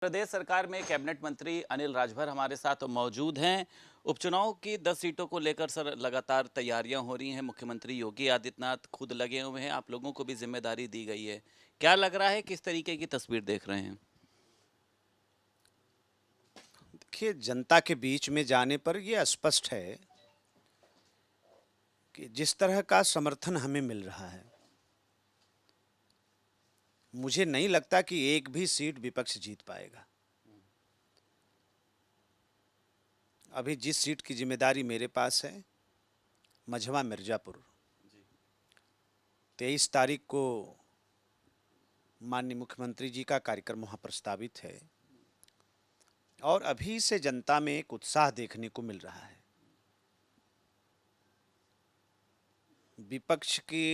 प्रदेश सरकार में कैबिनेट मंत्री अनिल राजभर हमारे साथ मौजूद हैं। उपचुनाव की 10 सीटों को लेकर सर लगातार तैयारियां हो रही हैं। मुख्यमंत्री योगी आदित्यनाथ खुद लगे हुए हैं, आप लोगों को भी जिम्मेदारी दी गई है। क्या लग रहा है, किस तरीके की तस्वीर देख रहे हैं? देखिए, जनता के बीच में जाने पर यह स्पष्ट है कि जिस तरह का समर्थन हमें मिल रहा है, मुझे नहीं लगता कि एक भी सीट विपक्ष जीत पाएगा। अभी जिस सीट की जिम्मेदारी मेरे पास है, मझवा मिर्जापुर, 23 तारीख को माननीय मुख्यमंत्री जी का कार्यक्रम वहाँ प्रस्तावित है और अभी से जनता में एक उत्साह देखने को मिल रहा है। विपक्ष के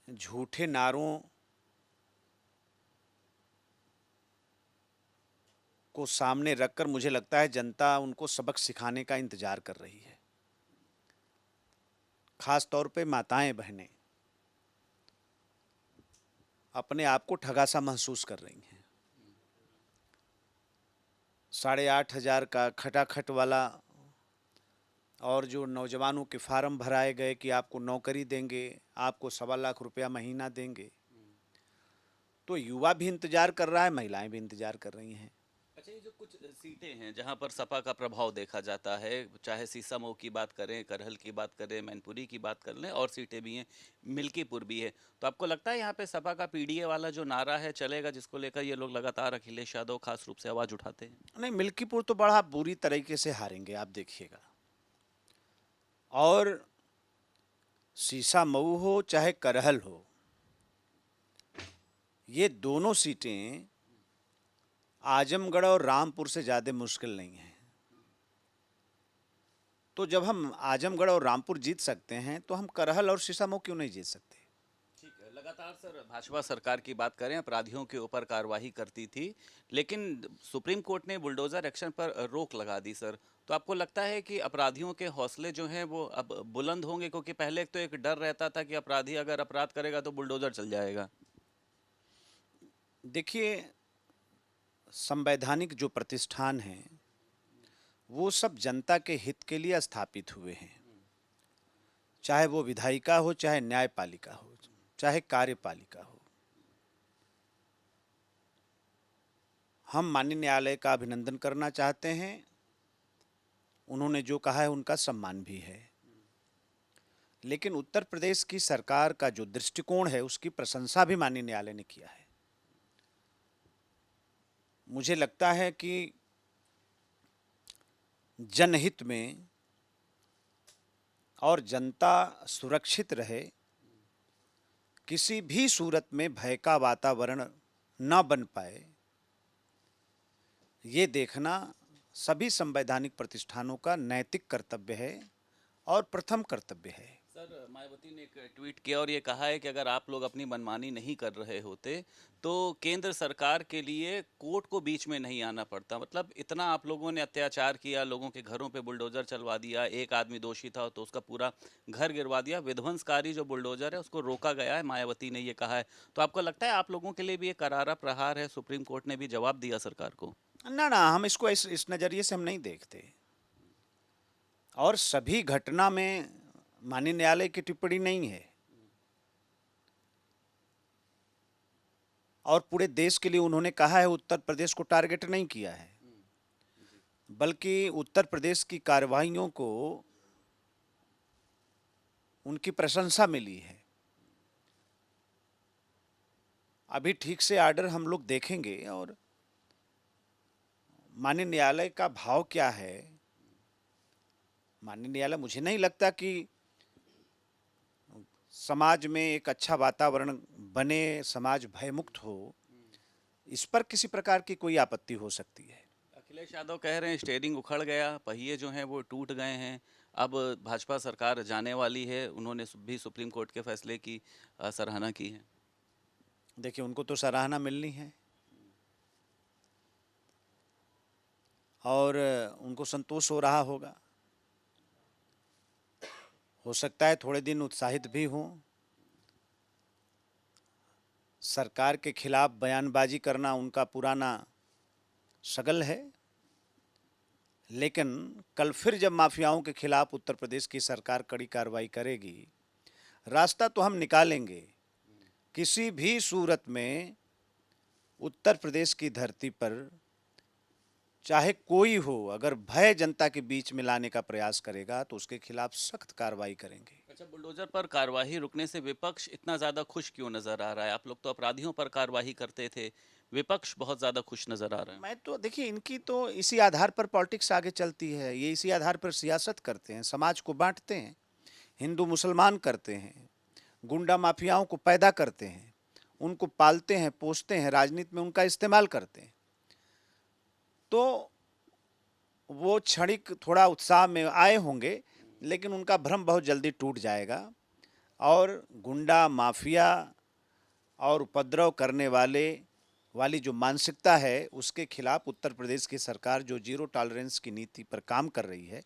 झूठे नारों को सामने रखकर मुझे लगता है जनता उनको सबक सिखाने का इंतजार कर रही है। खास तौर पे माताएं बहनें अपने आप को ठगा सा महसूस कर रही हैं। 8,500 का खटाखट वाला और जो नौजवानों के फार्म भराए गए कि आपको नौकरी देंगे, आपको 1.25 लाख रुपया महीना देंगे, तो युवा भी इंतजार कर रहा है, महिलाएं भी इंतजार कर रही हैं। अच्छा, ये जो कुछ सीटें हैं जहां पर सपा का प्रभाव देखा जाता है, चाहे सीसामऊ की बात करें, करहल की बात करें, मैनपुरी की बात कर लें, और सीटें भी हैं, मिल्कीपुर भी है, तो आपको लगता है यहाँ पे सपा का पीडीए वाला जो नारा है चलेगा, जिसको लेकर ये लोग लगातार अखिलेश यादव खास रूप से आवाज उठाते हैं? नहीं, मिल्कीपुर तो बड़ा बुरी तरीके से हारेंगे, आप देखिएगा। और सीसा मऊ हो चाहे करहल हो, ये दोनों सीटें आजमगढ़ और रामपुर से ज़्यादा मुश्किल नहीं है। तो जब हम आजमगढ़ और रामपुर जीत सकते हैं तो हम करहल और सीसामऊ क्यों नहीं जीत सकते? ठीक है, लगातार सर भाजपा सरकार की बात करें, अपराधियों के ऊपर कार्रवाई करती थी, लेकिन सुप्रीम कोर्ट ने बुलडोजर एक्शन पर रोक लगा दी सर। तो आपको लगता है कि अपराधियों के हौसले जो हैं वो अब बुलंद होंगे? क्योंकि पहले तो एक डर रहता था कि अपराधी अगर अपराध करेगा तो बुलडोजर चल जाएगा। देखिए, संवैधानिक जो प्रतिष्ठान हैं वो सब जनता के हित के लिए स्थापित हुए हैं। चाहे वो विधायिका हो, चाहे न्यायपालिका हो, चाहे कार्यपालिका हो। हम माननीय न्यायालय का अभिनंदन करना चाहते हैं, उन्होंने जो कहा है उनका सम्मान भी है। लेकिन उत्तर प्रदेश की सरकार का जो दृष्टिकोण है उसकी प्रशंसा भी माननीय न्यायालय ने किया है। मुझे लगता है कि जनहित में और जनता सुरक्षित रहे, किसी भी सूरत में भय का वातावरण न बन पाए, ये देखना सभी संवैधानिक प्रतिष्ठानों का नैतिक कर्तव्य है और प्रथम कर्तव्य है। सर, मायावती ने एक ट्वीट किया और ये कहा है कि अगर आप लोग अपनी मनमानी नहीं कर रहे होते तो केंद्र सरकार के लिए कोर्ट को बीच में नहीं आना पड़ता। मतलब इतना आप लोगों ने अत्याचार किया, लोगों के घरों पे बुलडोजर चलवा दिया, एक आदमी दोषी था तो उसका पूरा घर गिरवा दिया, विध्वंसकारी जो बुलडोजर है उसको रोका गया है, मायावती ने ये कहा है। तो आपको लगता है आप लोगों के लिए भी ये करारा प्रहार है? सुप्रीम कोर्ट ने भी जवाब दिया सरकार को। ना ना, हम इसको इस नज़रिए से हम नहीं देखते। और सभी घटना में माननीय न्यायालय की टिप्पणी नहीं है, और पूरे देश के लिए उन्होंने कहा है, उत्तर प्रदेश को टारगेट नहीं किया है, बल्कि उत्तर प्रदेश की कार्रवाइयों को उनकी प्रशंसा मिली है। अभी ठीक से आर्डर हम लोग देखेंगे और माननीय न्यायालय का भाव क्या है। माननीय न्यायालय, मुझे नहीं लगता कि समाज में एक अच्छा वातावरण बने, समाज भयमुक्त हो, इस पर किसी प्रकार की कोई आपत्ति हो सकती है। अखिलेश यादव कह रहे हैं स्टेयरिंग उखड़ गया, पहिए जो हैं वो टूट गए हैं, अब भाजपा सरकार जाने वाली है। उन्होंने भी सुप्रीम कोर्ट के फैसले की सराहना की है। देखिए, उनको तो सराहना मिलनी है और उनको संतोष हो रहा होगा। हो सकता है थोड़े दिन उत्साहित भी हों। सरकार के खिलाफ बयानबाजी करना उनका पुराना सगल है, लेकिन कल फिर जब माफियाओं के खिलाफ उत्तर प्रदेश की सरकार कड़ी कार्रवाई करेगी, रास्ता तो हम निकालेंगे। किसी भी सूरत में उत्तर प्रदेश की धरती पर चाहे कोई हो, अगर भय जनता के बीच में लाने का प्रयास करेगा तो उसके खिलाफ सख्त कार्रवाई करेंगे। अच्छा, बुलडोजर पर कार्यवाही रुकने से विपक्ष इतना ज्यादा खुश क्यों नजर आ रहा है? आप लोग तो अपराधियों पर कार्यवाही करते थे, विपक्ष बहुत ज्यादा खुश नजर आ रहा है। मैं तो देखिए, इनकी तो इसी आधार पर पॉलिटिक्स आगे चलती है, ये इसी आधार पर सियासत करते हैं, समाज को बांटते हैं, हिंदू मुसलमान करते हैं, गुंडा माफियाओं को पैदा करते हैं, उनको पालते हैं, पोसते हैं, राजनीति में उनका इस्तेमाल करते हैं। तो वो क्षणिक थोड़ा उत्साह में आए होंगे, लेकिन उनका भ्रम बहुत जल्दी टूट जाएगा और गुंडा माफिया और उपद्रव करने वाली जो मानसिकता है, उसके खिलाफ उत्तर प्रदेश की सरकार जो जीरो टॉलरेंस की नीति पर काम कर रही है,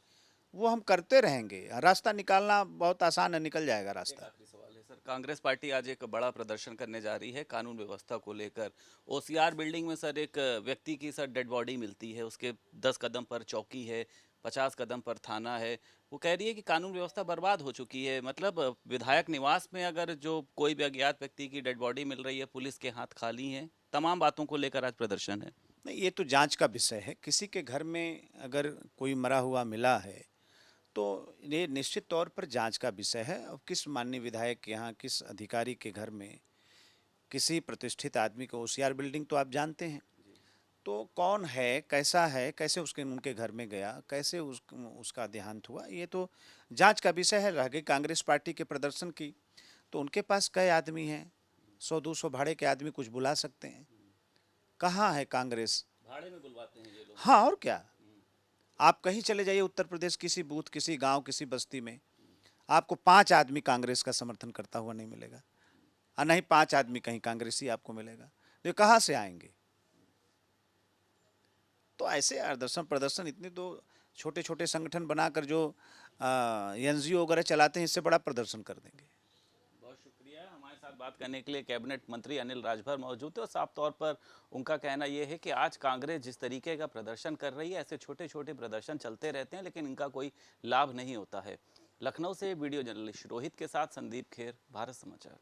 वो हम करते रहेंगे। रास्ता निकालना बहुत आसान है, निकल जाएगा एक रास्ता। आखिरी सवाल है सर, कांग्रेस पार्टी आज एक बड़ा प्रदर्शन करने जा रही है कानून व्यवस्था को लेकर। ओसीआर बिल्डिंग में सर एक व्यक्ति की सर डेड बॉडी मिलती है, उसके 10 कदम पर चौकी है, 50 कदम पर थाना है। वो कह रही है कि कानून व्यवस्था बर्बाद हो चुकी है। मतलब विधायक निवास में अगर जो कोई भी अज्ञात व्यक्ति की डेड बॉडी मिल रही है, पुलिस के हाथ खाली हैं, तमाम बातों को लेकर आज प्रदर्शन है। नहीं, ये तो जांच का विषय है। किसी के घर में अगर कोई मरा हुआ मिला है तो ये निश्चित तौर पर जांच का विषय है। अब किस माननीय विधायक के यहाँ, किस अधिकारी के घर में, किसी प्रतिष्ठित आदमी को, ओसीआर बिल्डिंग तो आप जानते हैं, तो कौन है, कैसा है, कैसे उसके उनके घर में गया, कैसे उसका देहांत हुआ, ये तो जांच का विषय है। रह गई कांग्रेस पार्टी के प्रदर्शन की, तो उनके पास कई आदमी हैं, 100-200 भाड़े के आदमी कुछ बुला सकते हैं। कहाँ है कांग्रेस? भाड़े में बुलवाते हैं ये लोग। हाँ, और क्या। आप कहीं चले जाइए उत्तर प्रदेश, किसी बूथ, किसी गांव, किसी बस्ती में, आपको 5 आदमी कांग्रेस का समर्थन करता हुआ नहीं मिलेगा, और नहीं 5 आदमी कहीं कांग्रेसी आपको मिलेगा। ये कहाँ से आएंगे? तो ऐसे आदर्शन प्रदर्शन, इतने तो छोटे छोटे संगठन बनाकर जो एनजीओ वगैरह चलाते हैं, इससे बड़ा प्रदर्शन कर देंगे। बहुत शुक्रिया हमारे साथ बात करने के लिए। कैबिनेट मंत्री अनिल राजभर मौजूद थे और साफ तौर पर उनका कहना यह है कि आज कांग्रेस जिस तरीके का प्रदर्शन कर रही है, ऐसे छोटे छोटे प्रदर्शन चलते रहते हैं, लेकिन इनका कोई लाभ नहीं होता है। लखनऊ से वीडियो जर्नलिस्ट रोहित के साथ संदीप खेर, भारत समाचार।